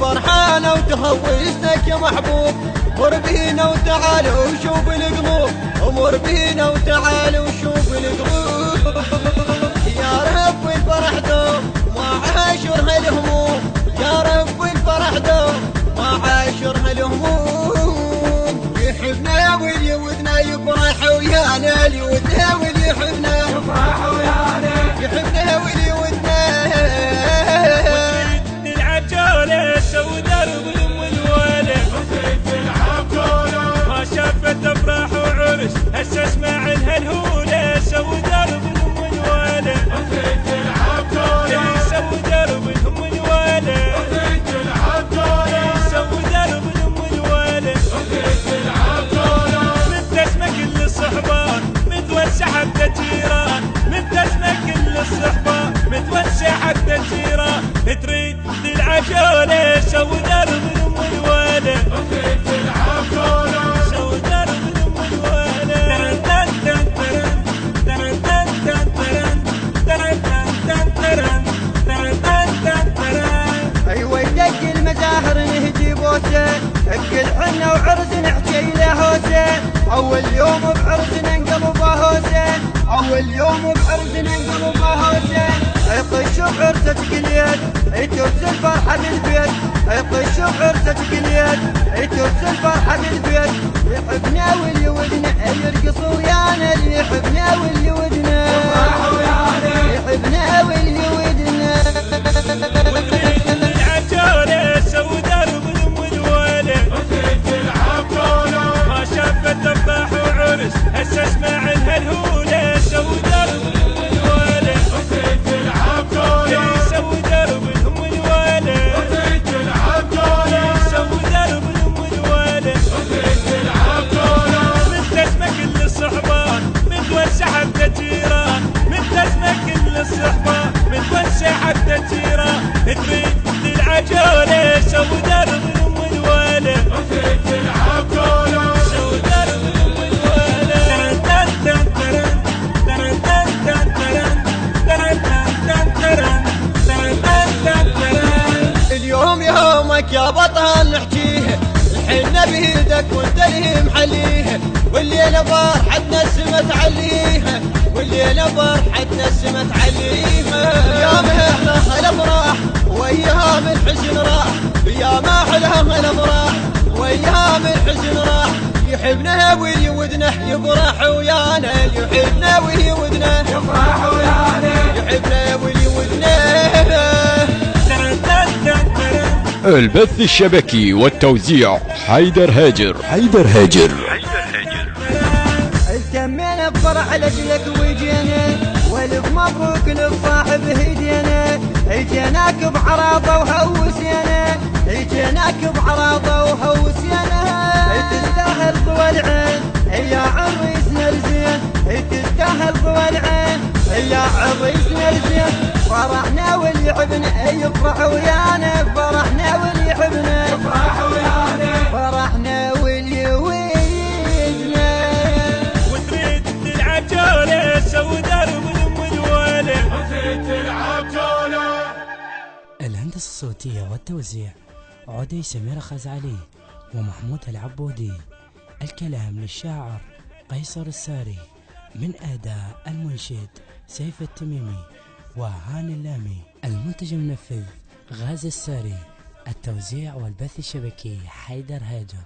فرحانة وتهويسك يا محبوب، مر بينا وتعال وشوف القلوب، مر بينا وتعال وشوف القلوب. يا رب الفرح دوم ما عاشر هالهموم، يا رب الفرح دوم ما عاشر هالهموم. يحبنا واللي ودنا يفرح ويانا، اللي ودنا واللي يحبنا يفرح ويانا، يحبنا واللي ودنا. نلعب جولة سوي درب الأم والولد، تلعب جولة ما شافت أفراح وعرس هسه اسمع الهلهولة. سوي درب الأم والولد، تلعب جولة سوي درب الأم والولد، تلعب جولة سوي درب الأم والولد. تلعب جولة مبتسمة كل الصحبان متوسع حتى الجيران، مبتسمة كل الصحبان متوسع حتى الجيران. تريد تلعب جولة سوي درب الأم والولد، تلعب جولة سوي درب الأم والولد. ايوه يدق المزاهر نهدي بوسه، بكل حنه وعرس نحكي له هوسه. اول يوم بعرس ننقلب هوسه، اول يوم بعرس ننقلب هوسه. يطش بعرسك اليد يتوز الفرحه بالبيت، يطش بعرسك اليد يتوز الفرحه بالبيت. يحبنا واللي ودنا يرقص ويانا، اللي يحبنا واللي ودنا يحبنا واللي ودنا. تلعب جولة سوي درب الأم والولد، تلعب جولة ما شافت أفراح وعرس هسه اسمع الهلهولة. سوي درب الأم والولد، تلعب جولة سوي درب الأم والولد، تلعب جولة سوي درب الأم والولد. تلعب جولة مبتسمة كل الصحبان متوسع حتى الجيران، مبتسمة كل الصحبان متوسع حتى الجيران. تريد تلعب جولة سوي درب الأم والولد، تلعب جولة سوي درب الأم والولد. اليوم يومك يا بطل نحكيه، الحنة بيدك وانت اللي محليه. والليلة فرحتنا السما تعليها، والليلة فرحتنا السما تعليها. يا ما احلى الافراح وايام الحزن راح، يا ما احلى الافراح وايام الحزن راح. يحبنا واللي ودنا يفرح ويانا، يحبنا واللي ودنا يفرح ويانا يحبنا واللي ودنا. البث الشبكي والتوزيع حيدر هاجر. حيدر هاجر. التمينا بفرح لجلك وجينا، والف مبروك للصاحب هدينا. جيناك بعراضه وهوسينا، جيناك بعراضه وهوسينا. تستاهل ضوى العين يا عريسنا الزين، تستاهل ضوى العين يا عريسنا الزين. فرحنا واللي يحبنا يفرح ويانا، فرحنا واللي يحبنا يفرح ويانا فرحنا واللي ودنا. وتريد تلعب جولة سوي درب الأم والولد. تلعب جولة. الهندسة الصوتية والتوزيع عودي سمير خزعلي ومحمود العبودي. الكلام للشاعر قيصر الساري، من أداء المنشد سيف التميمي وهاني اللامي. المنتج المنفذ غازي الساري. التوزيع والبث الشبكي حيدر هاجر.